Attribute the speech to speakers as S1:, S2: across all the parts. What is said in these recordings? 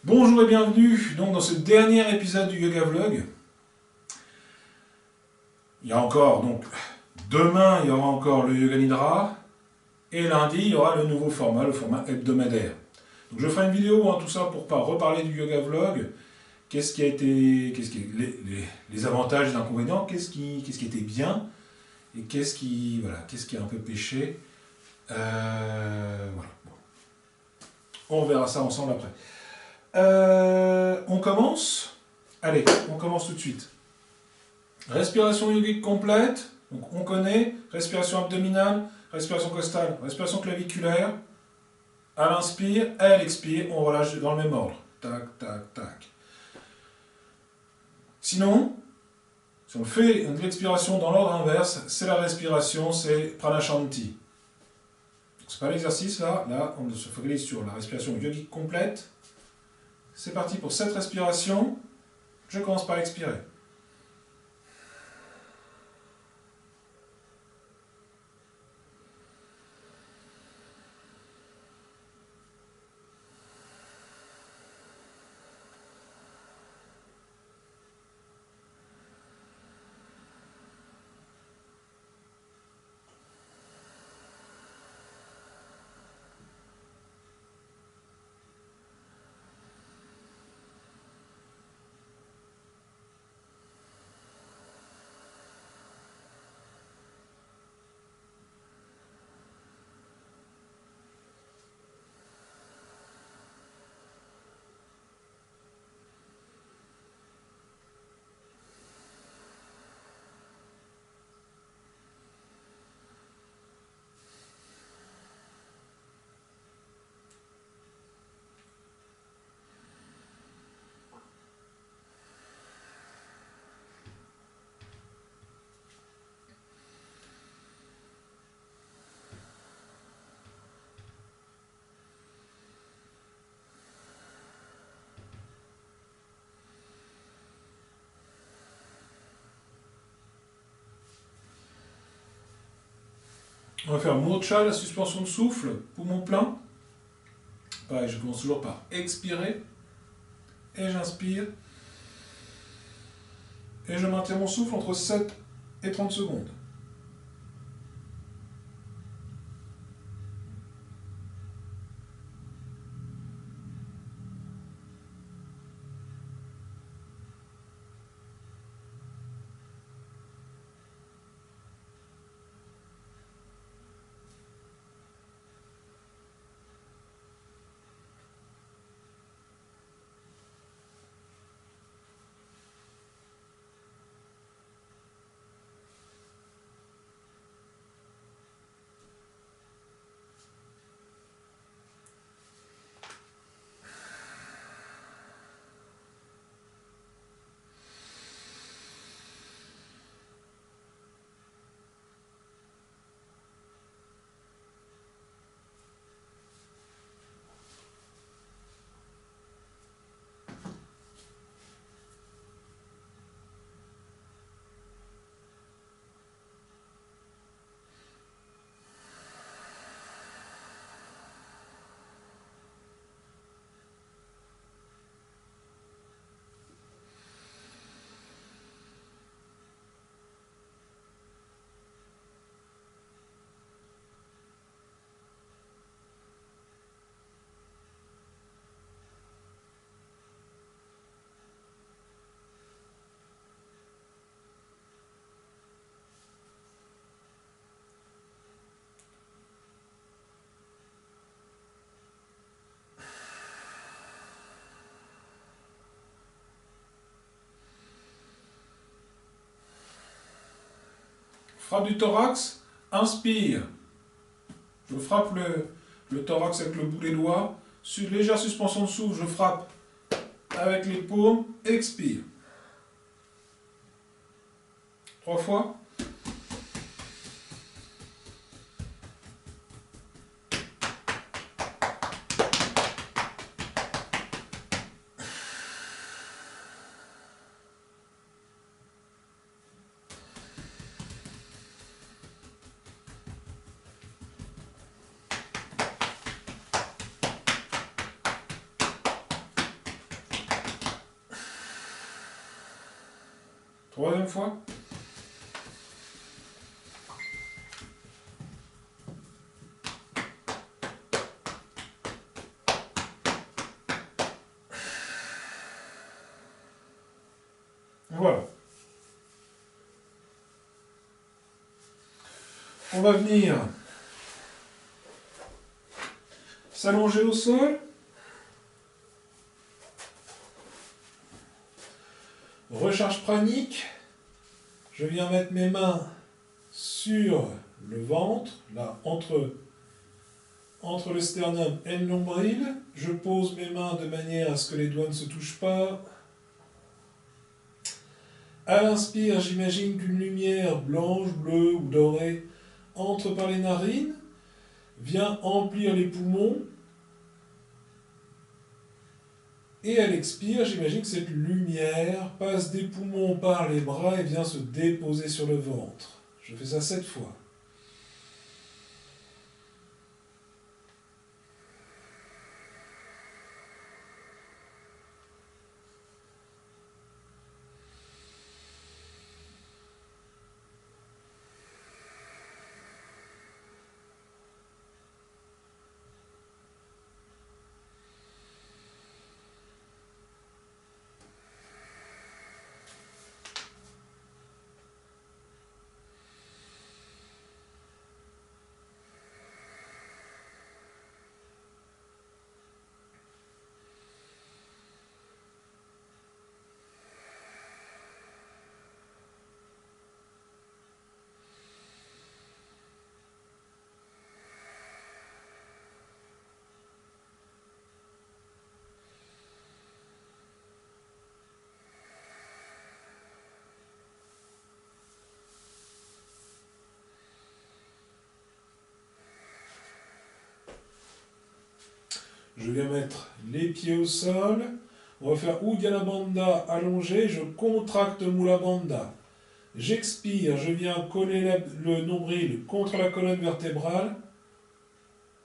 S1: Bonjour et bienvenue donc dans ce dernier épisode du Yoga Vlog. Il y a encore, donc, demain il y aura encore le Yoga Nidra, et lundi il y aura le nouveau format, le format hebdomadaire. Donc je ferai une vidéo, tout ça pour reparler du Yoga Vlog, les avantages et les inconvénients, qu'est-ce qui était bien, et qu'est-ce qui a un peu péché. Voilà. Bon. On verra ça ensemble après. On commence. Allez, on commence tout de suite. Respiration yogique complète. Donc on connaît respiration abdominale, respiration costale, respiration claviculaire. À l'inspire, à l'expire, on relâche dans le même ordre. Tac, tac, tac. Sinon, si on fait une expiration dans l'ordre inverse, c'est la respiration, c'est pranashanti. C'est pas l'exercice là. Là, on se focalise sur la respiration yogique complète. C'est parti pour cette respiration. Je commence par expirer. On va faire mocha, la suspension de souffle, poumon plein. Pareil, je commence toujours par expirer. Et j'inspire. Et je maintiens mon souffle entre 7 et 30 secondes. Frappe du thorax, inspire. Je frappe le thorax avec le bout des doigts. Légère suspension de souffle, je frappe avec les paumes, expire. 3 fois. Troisième fois. Voilà. On va venir s'allonger au sol. Recharge pranique. Je viens mettre mes mains sur le ventre, là, entre le sternum et le nombril. Je pose mes mains de manière à ce que les doigts ne se touchent pas. À l'inspire, j'imagine qu'une lumière blanche, bleue ou dorée entre par les narines, vient emplir les poumons. Et à l'expire, j'imagine que cette lumière passe des poumons par les bras et vient se déposer sur le ventre. Je fais ça 7 fois. Je viens mettre les pieds au sol. On va faire Uddiyana Bandha allongé. Je contracte Mula Bandha. J'expire. Je viens coller le nombril contre la colonne vertébrale.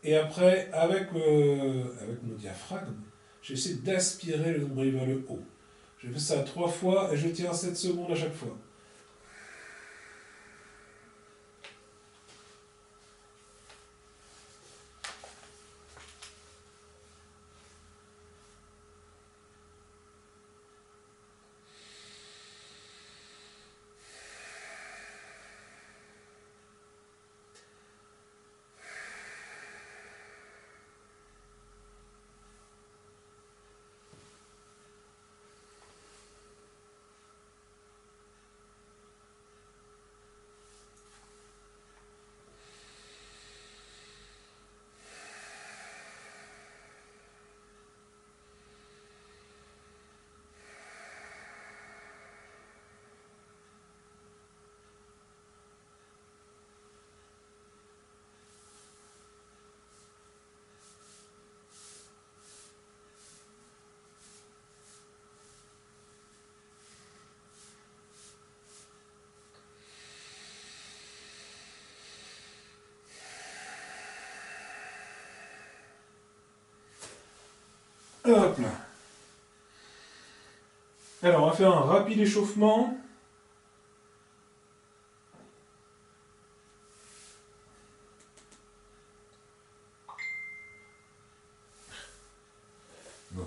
S1: Et après, avec mon diaphragme, j'essaie d'aspirer le nombril vers le haut. Je fais ça 3 fois et je tiens 7 secondes à chaque fois. Hop là. Alors, on va faire un rapide échauffement. Bon.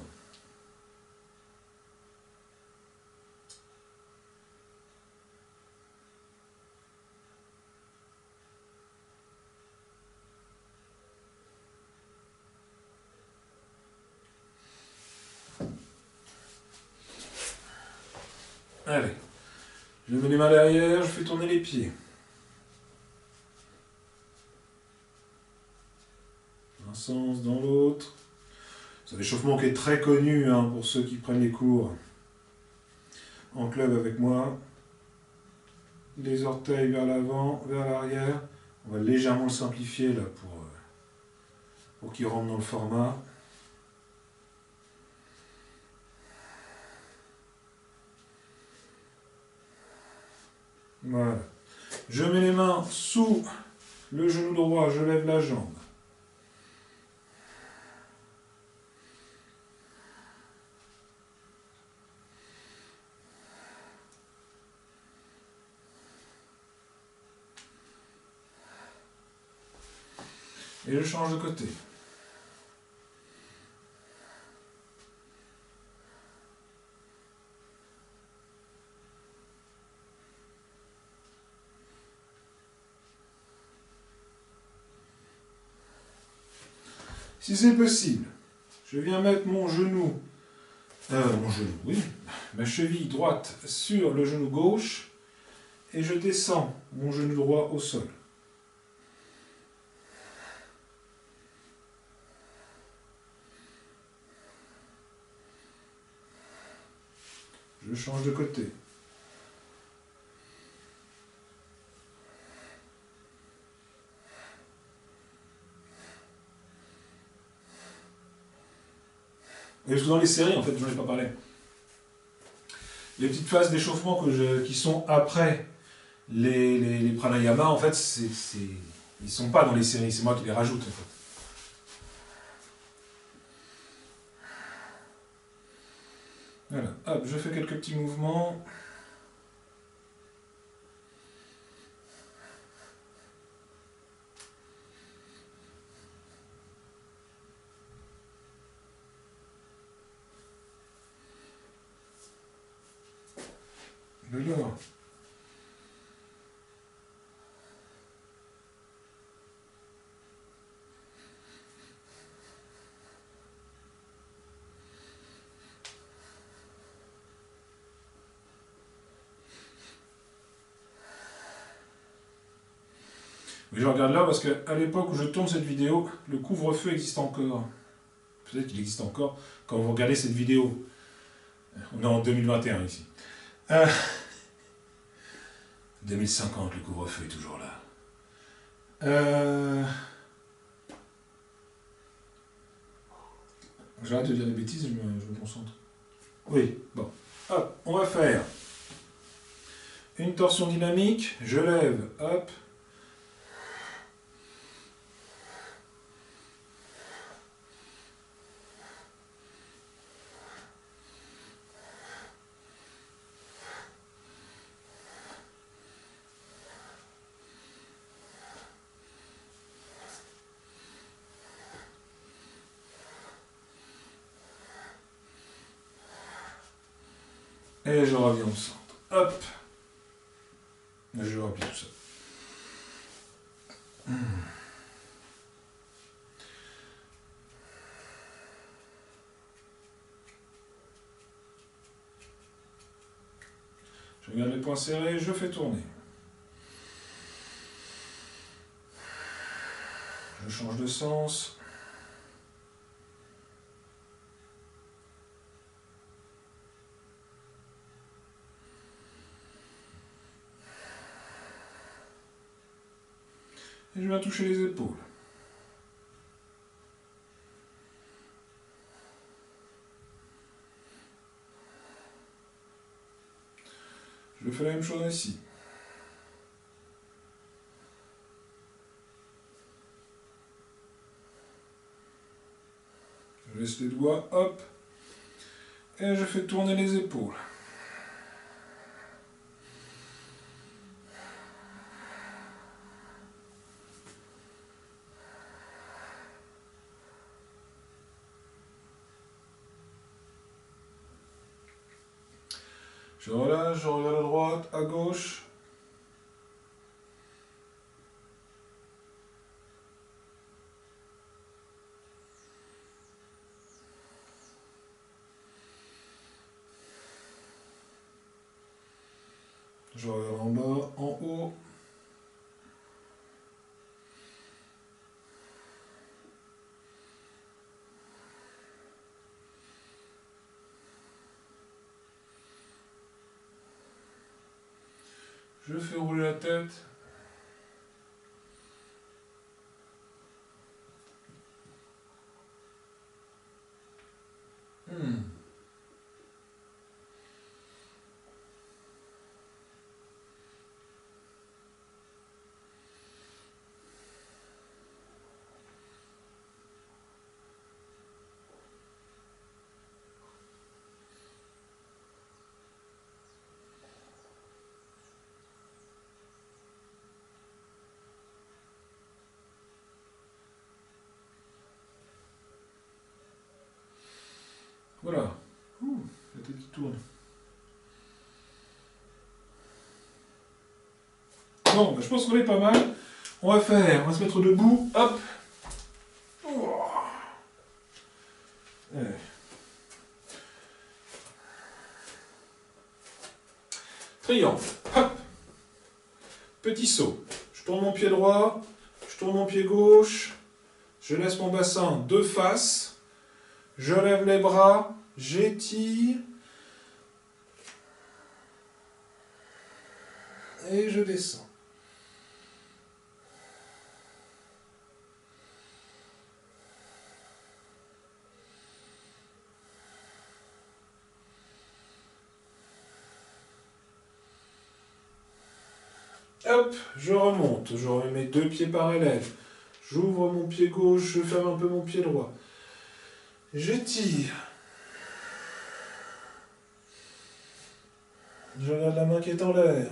S1: Allez. Je mets les mains derrière, je fais tourner les pieds. Un sens dans l'autre. C'est un échauffement qui est très connu pour ceux qui prennent les cours en club avec moi. Les orteils vers l'avant, vers l'arrière. On va légèrement le simplifier là pour qu'il rentre dans le format. Voilà. Je mets les mains sous le genou droit, je lève la jambe. Et je change de côté. Si c'est possible, je viens mettre mon genou, oui, ma cheville droite sur le genou gauche et je descends mon genou droit au sol. Je change de côté. Et dans les séries, en fait, j'en ai pas parlé. Les petites phases d'échauffement qui sont après les pranayama, en fait, ils sont pas dans les séries, c'est moi qui les rajoute, en fait. Voilà, hop, je fais quelques petits mouvements. Alors. Mais je regarde là parce qu'à l'époque où je tourne cette vidéo, le couvre-feu existe encore. Peut-être qu'il existe encore quand vous regardez cette vidéo. On est en 2021 ici. 2050, le couvre-feu est toujours là. J'arrête de dire des bêtises, je me concentre. Oui, bon. Hop, on va faire une torsion dynamique. Je lève, hop. Et je reviens au centre. Hop. Et je replie tout ça. Je regarde les points serrés, je fais tourner. Je change de sens. Et je viens toucher les épaules. Je fais la même chose ici. Je laisse les doigts, hop. Et je fais tourner les épaules. Je relâche, je regarde à droite, à gauche. Je regarde en bas, en haut. Je fais rouler la tête. Voilà. Ouh, la tête qui tourne. Bon, je pense qu'on est pas mal. On va se mettre debout. Hop. Oh. Allez. Triangle. Hop. Petit saut. Je tourne mon pied droit. Je tourne mon pied gauche. Je laisse mon bassin de face. Je lève les bras. J'étire. Et je descends. Hop, je remonte, je remets mes deux pieds parallèles. J'ouvre mon pied gauche, je ferme un peu mon pied droit. J'étire. Je regarde la main qui est en l'air.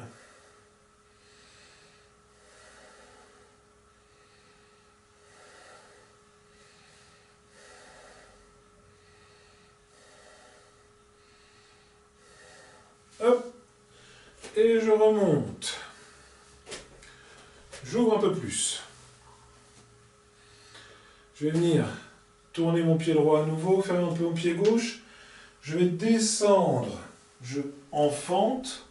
S1: Hop, et je remonte. J'ouvre un peu plus. Je vais venir tourner mon pied droit à nouveau, faire un peu mon pied gauche. Je vais descendre. Je enfante.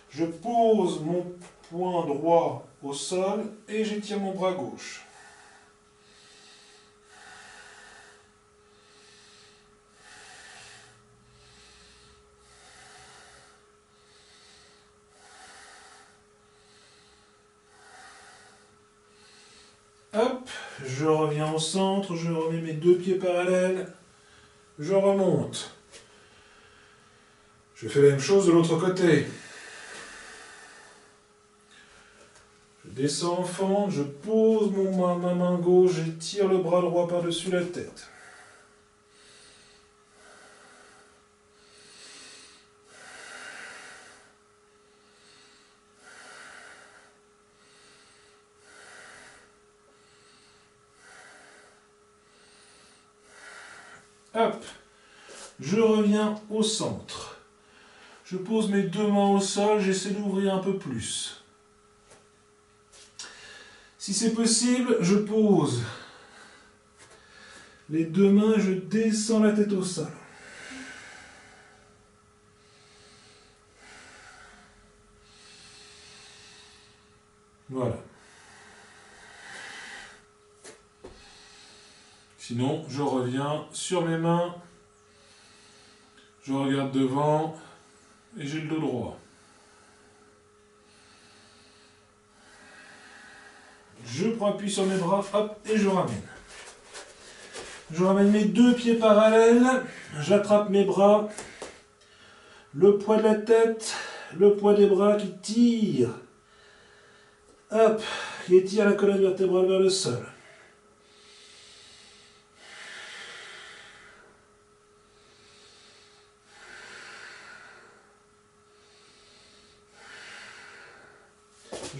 S1: Je pose mon poing droit au sol et j'étire mon bras gauche. Hop, je reviens au centre, je remets mes deux pieds parallèles, je remonte. Je fais la même chose de l'autre côté. Je descends en fente, je pose ma main gauche, j'étire le bras droit par-dessus la tête. Hop, je reviens au centre. Je pose mes deux mains au sol, j'essaie d'ouvrir un peu plus. Si c'est possible, je pose les deux mains et je descends la tête au sol. Voilà. Sinon, je reviens sur mes mains, je regarde devant et j'ai le dos droit. Je prends appui sur mes bras, hop, et je ramène. Je ramène mes deux pieds parallèles, j'attrape mes bras, le poids de la tête, le poids des bras qui tire. Hop, qui étire la colonne vertébrale vers le sol.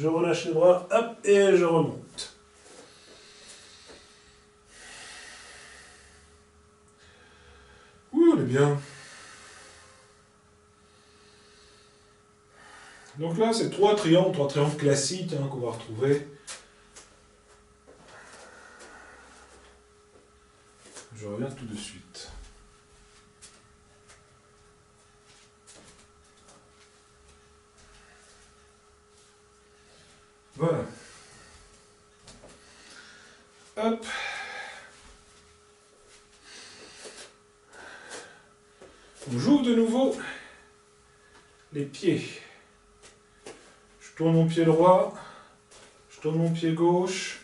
S1: Je relâche les bras, hop, et je remonte. Ouh, on est bien. Donc là, c'est trois triangles classiques qu'on va retrouver. Je reviens tout de suite. Voilà. Hop. On j'ouvre de nouveau les pieds. Je tourne mon pied droit, je tourne mon pied gauche,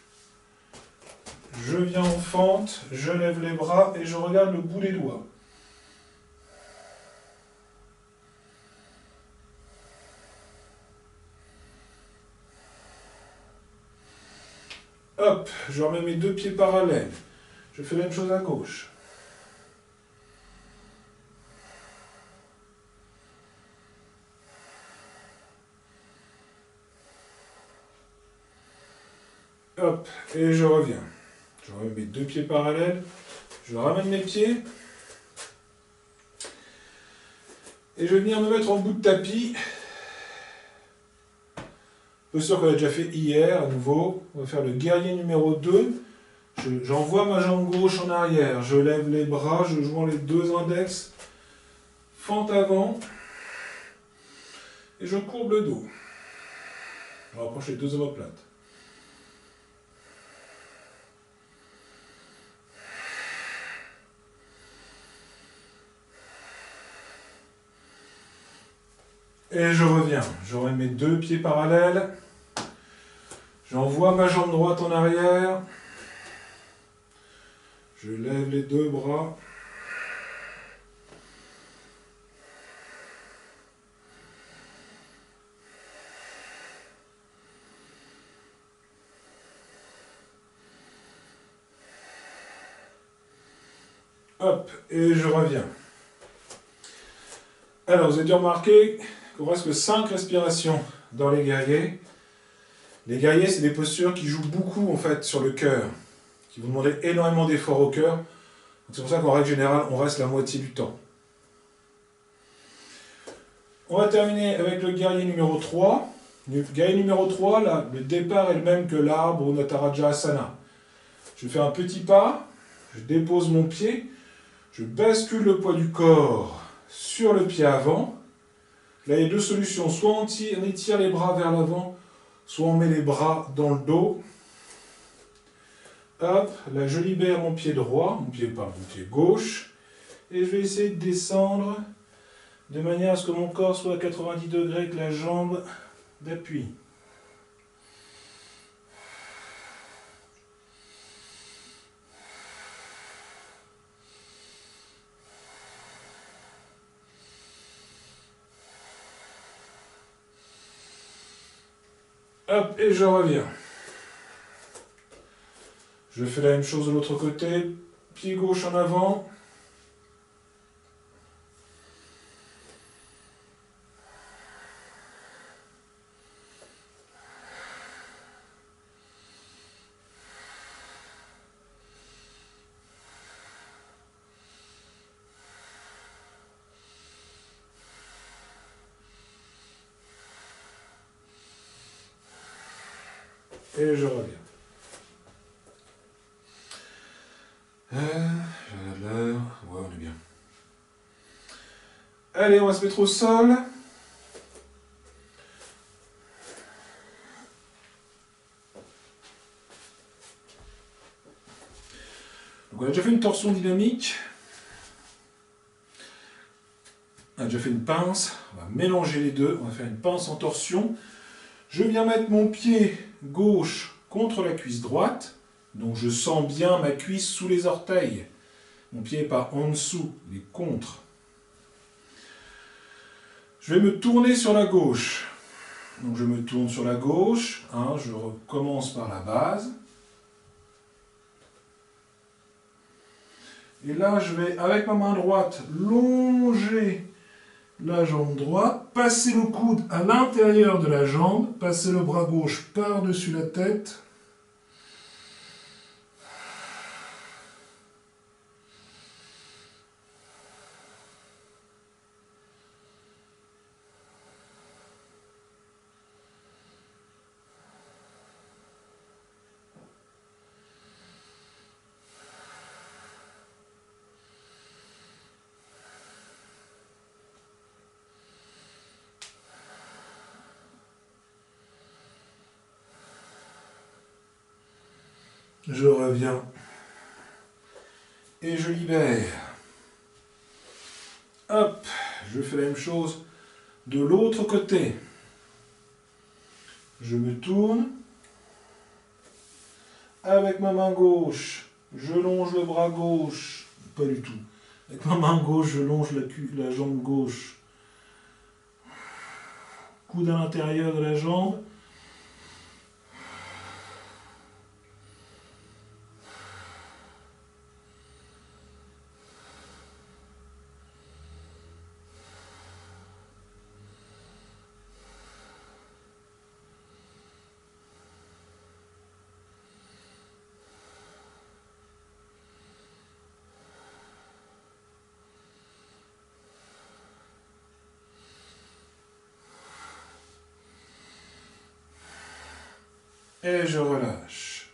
S1: je viens en fente, je lève les bras et je regarde le bout des doigts. Hop, je remets mes deux pieds parallèles. Je fais la même chose à gauche. Hop, et je reviens. Je remets mes deux pieds parallèles. Je ramène mes pieds. Et je vais venir me mettre en bout de tapis. Peu sûr qu'on l'a déjà fait hier à nouveau. On va faire le guerrier numéro 2. J'envoie ma jambe gauche en arrière. Je lève les bras, je joins les deux index. Fente avant. Et je courbe le dos. Je rapproche les deux omoplates. Et je reviens. J'aurai mes deux pieds parallèles. J'envoie ma jambe droite en arrière. Je lève les deux bras. Hop, et je reviens. Alors, vous avez dû remarquer qu'il reste que 5 respirations dans les guerriers. Les guerriers, c'est des postures qui jouent beaucoup en fait sur le cœur, qui vont demander énormément d'efforts au cœur. C'est pour ça qu'en règle générale, on reste la moitié du temps. On va terminer avec le guerrier numéro 3. Le guerrier numéro 3, là, le départ est le même que l'arbre ou Nataraja Asana. Je fais un petit pas, je dépose mon pied, je bascule le poids du corps sur le pied avant. Là, il y a deux solutions. Soit on étire les bras vers l'avant, soit on met les bras dans le dos. Hop, là je libère mon pied droit, mon pied gauche, et je vais essayer de descendre de manière à ce que mon corps soit à 90 degrés avec la jambe d'appui. Hop, et je reviens. Je fais la même chose de l'autre côté, pied gauche en avant. Et je reviens. Je regarde l'heure. Ouais, on est bien. Allez, on va se mettre au sol. Donc on a déjà fait une torsion dynamique. On a déjà fait une pince. On va mélanger les deux. On va faire une pince en torsion. Je viens mettre mon pied gauche contre la cuisse droite. Donc je sens bien ma cuisse sous les orteils. Mon pied n'est pas en dessous, il est contre. Je vais me tourner sur la gauche. Donc je me tourne sur la gauche. Je recommence par la base. Et là, je vais, avec ma main droite, longer la jambe droite, passer le coude à l'intérieur de la jambe, passer le bras gauche par-dessus la tête. Je reviens et je libère. Hop, je fais la même chose de l'autre côté. Je me tourne. Avec ma main gauche, je longe le bras gauche. Pas du tout. Avec ma main gauche, je longe la jambe gauche. Coude à l'intérieur de la jambe. Et je relâche.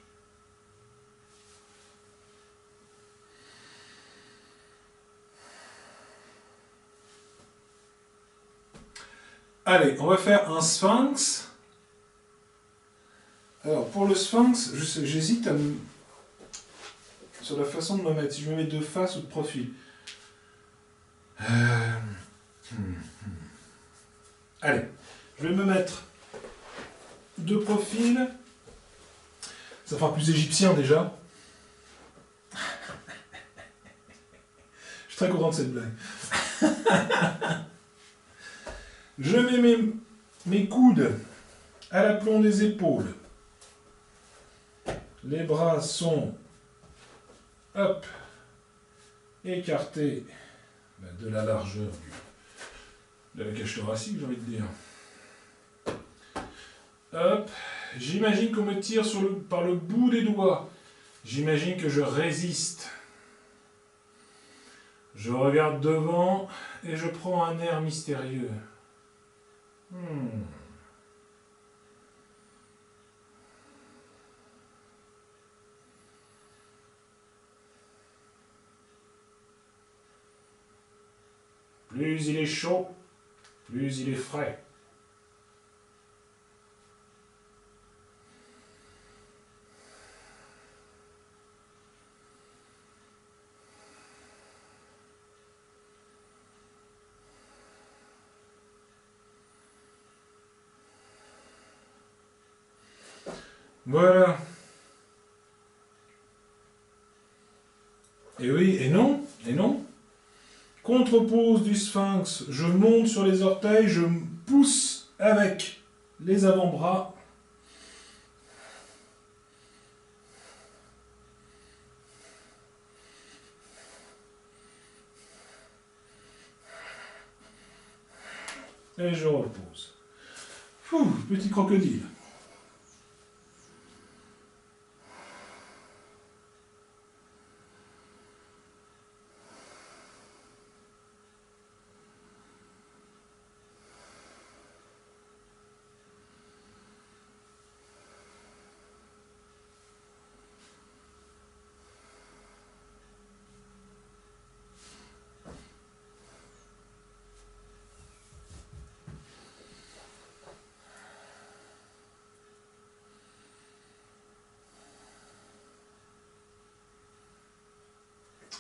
S1: Allez, on va faire un sphinx. Alors, pour le sphinx, j'hésite sur la façon de me mettre. Si je me mets de face ou de profil. Allez, je vais me mettre de profil. Ça fera plus égyptien déjà. Je suis très content de cette blague. Je mets mes coudes à l'aplomb des épaules. Les bras sont hop, écartés de la largeur de la cage thoracique, j'ai envie de dire. Hop, j'imagine qu'on me tire par le bout des doigts. J'imagine que je résiste. Je regarde devant et je prends un air mystérieux. Plus il est chaud, plus il est frais. Voilà. Et oui, et non, et non. Contre-pose du sphinx, je monte sur les orteils, je pousse avec les avant-bras. Et je repose. Petit crocodile.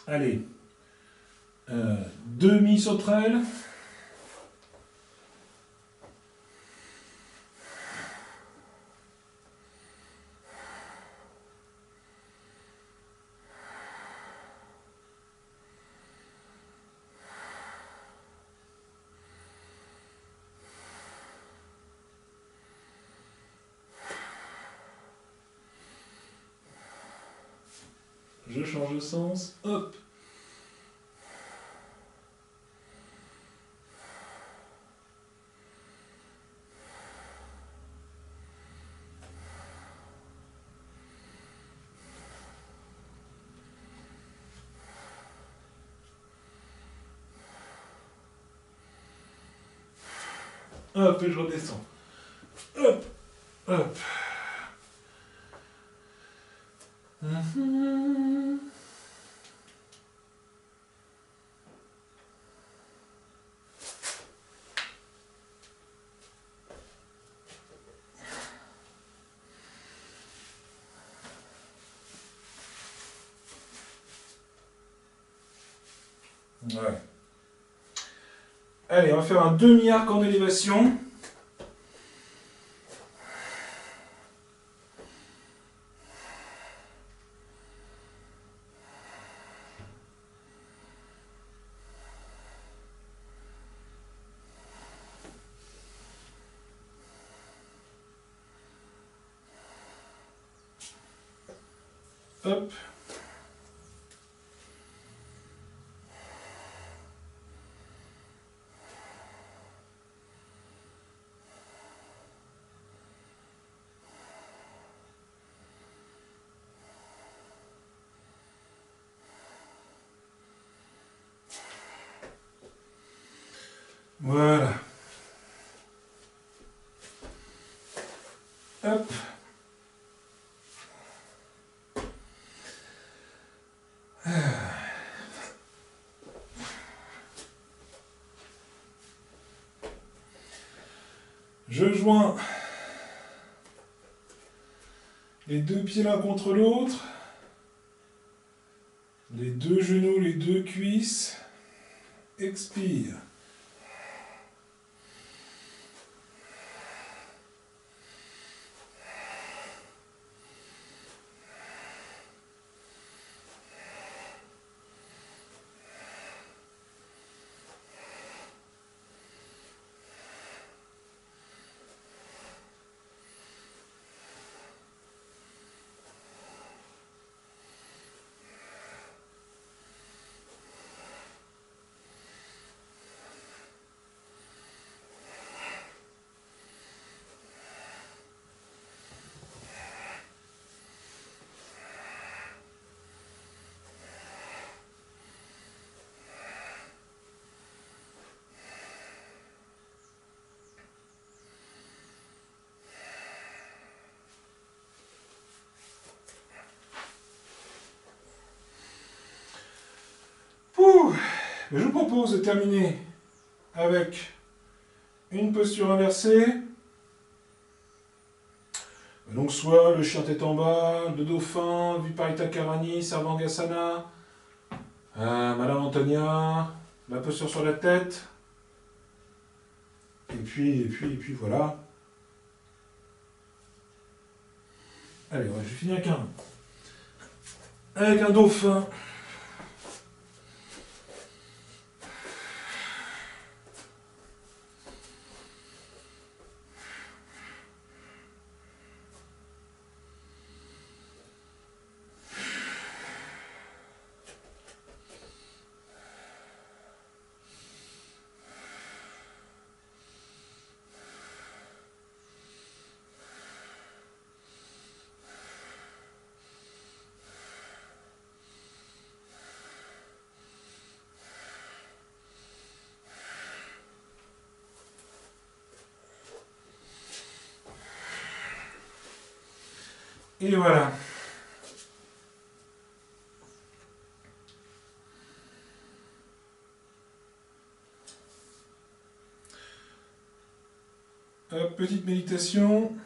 S1: Allez, demi-sauterelle. Je change de sens, hop. Hop, et je redescends. Hop, hop. Ouais. Allez, on va faire un demi-arc en élévation. Hop. Voilà. Hop. Je joins les deux pieds l'un contre l'autre, les deux genoux, les deux cuisses, expire. Je vous propose de terminer avec une posture inversée. Donc soit le chien tête en bas, le dauphin, Viparita Karani, Sarvangasana, Madame Antonia, la posture sur la tête. Et puis voilà. Allez, ouais, je finis avec un dauphin. Et voilà. Petite méditation.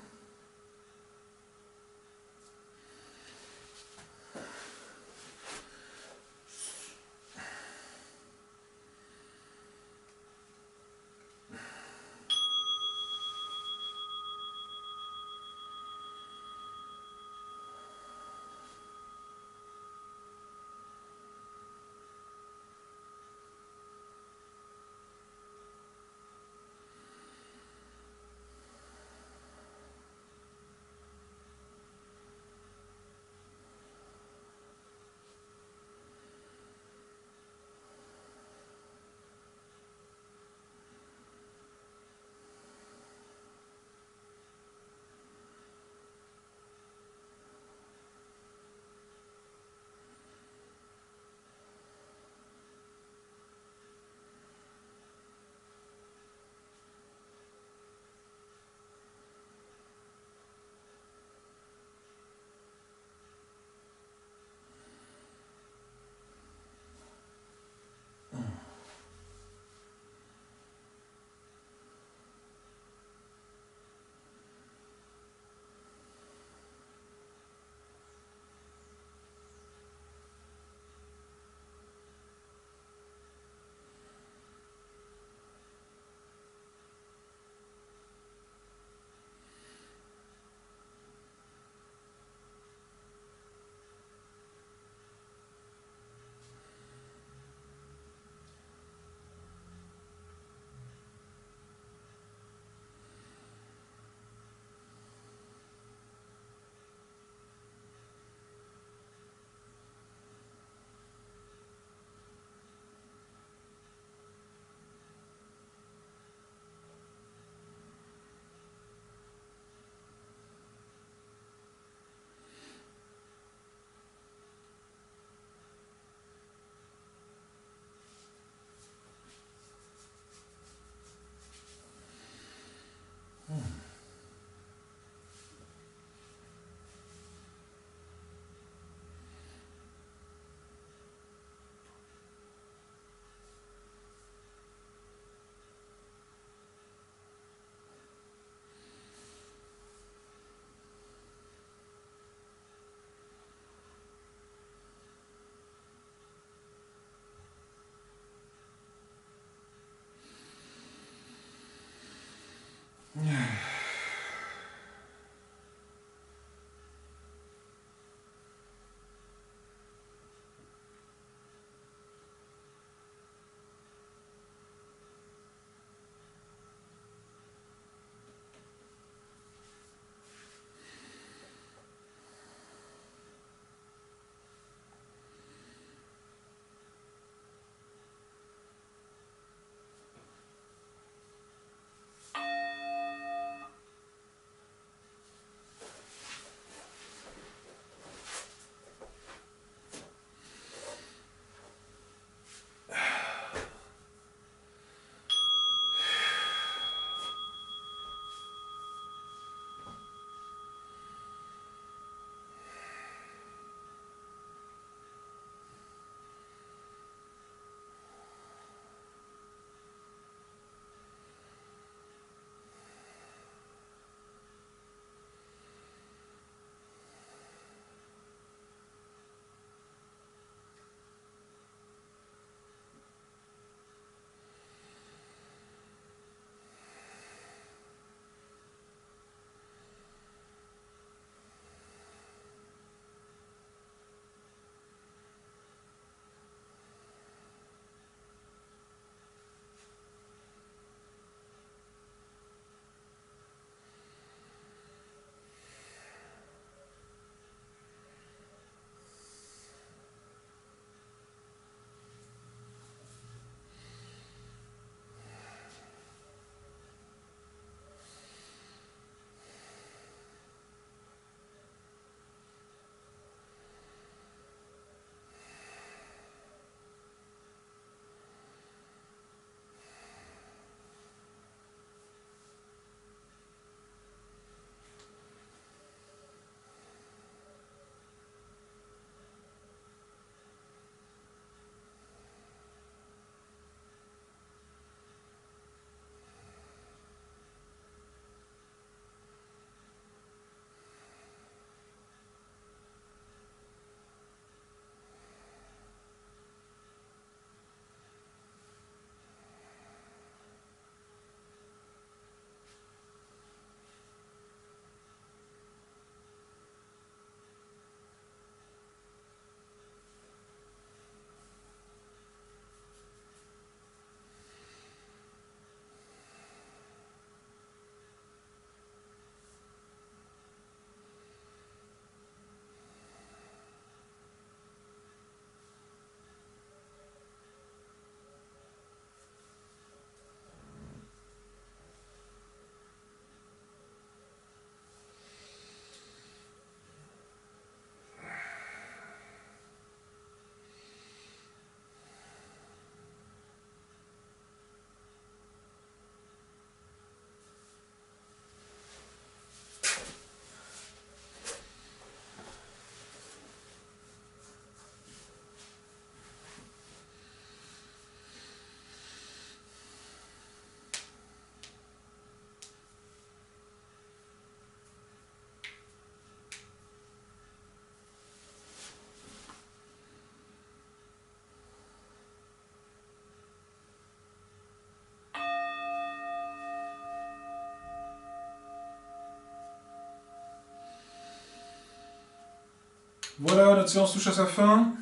S1: Voilà, notre séance touche à sa fin.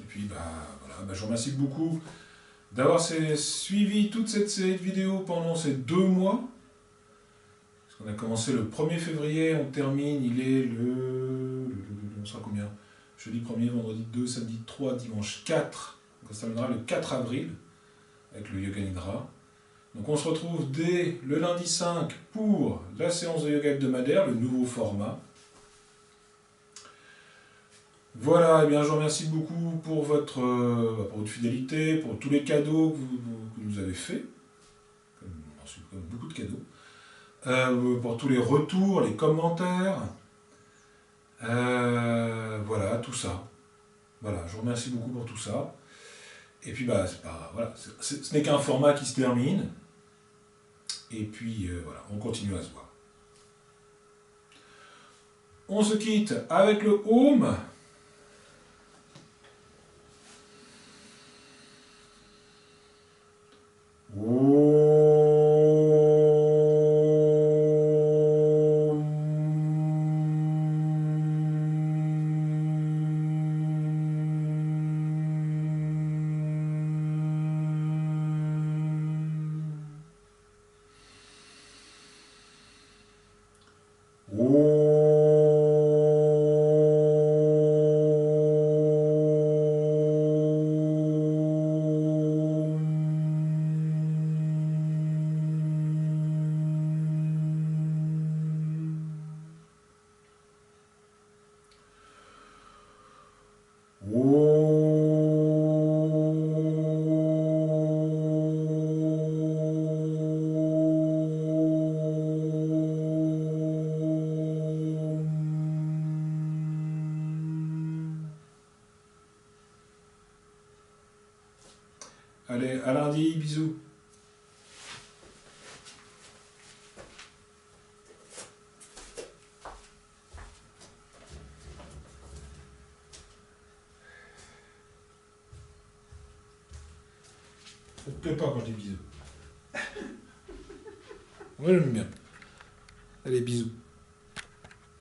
S1: Et puis, voilà, je vous remercie beaucoup d'avoir suivi toute cette série de vidéos pendant ces 2 mois. Parce qu'on a commencé le 1er février, on termine, il est on sera combien? Jeudi 1er, vendredi 2, samedi 3, dimanche 4. Donc ça terminera le 4 avril avec le Yoga Nidra. Donc on se retrouve dès le lundi 5 pour la séance de yoga hebdomadaire, le nouveau format. Voilà, et bien je vous remercie beaucoup pour votre fidélité, pour tous les cadeaux que vous nous avez faits. On a reçu beaucoup de cadeaux. Pour tous les retours, les commentaires. Voilà, tout ça. Voilà, je vous remercie beaucoup pour tout ça. Et puis, ce n'est qu'un format qui se termine. Et puis, voilà, on continue à se voir. On se quitte avec le Om. Allez, à lundi, bisous. Ça te plaît pas quand je dis bisous. Moi j'aime bien. Allez, bisous.